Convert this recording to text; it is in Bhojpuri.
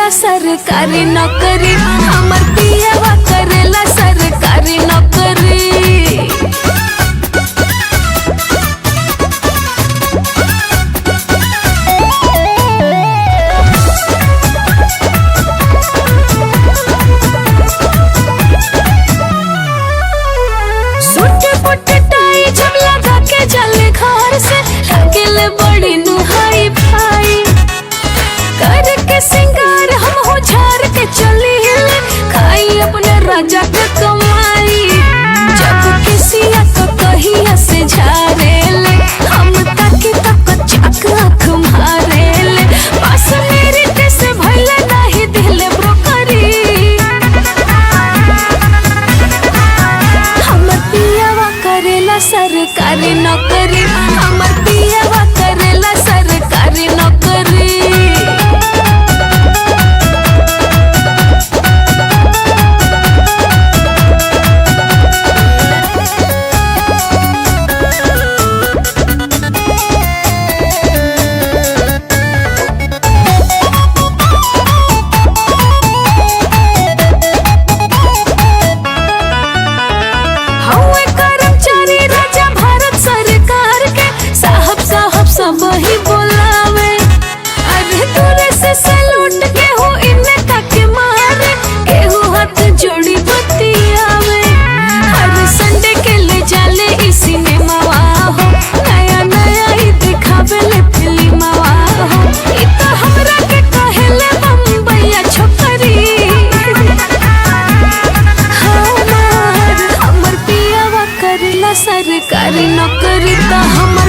करेला सरकारी नौकरी, हमर पियावा करेला सरकारी नौकरी। बड़ी नुहाई भाई करके सिंगार हम हो झार के चली खाई अपने राजा के कमाई। जब किसी को कहिया से झारे ले हम ताकि तक चक आँख मारे ले, बस मेरी टेस भइले नहीं दिल ब्रोकरी। हमर पियावा करेला सरकारी नौकरी, हमर पियावा करेला सरकारी नौकरी। सब ही बोलावे अरे तोरे से सलूट के हो इन्हें ताके मारे केहू हाथ जोड़ी बतियावे। हर संडे के ले जाले इस सिनेमा हो, नया नया ही दिखावे ले फिल्म हो। इतना हमरा के कहेले बम्बईया छोकरी। हमर पियावा करेला सरकारी नौकरी, तो हमर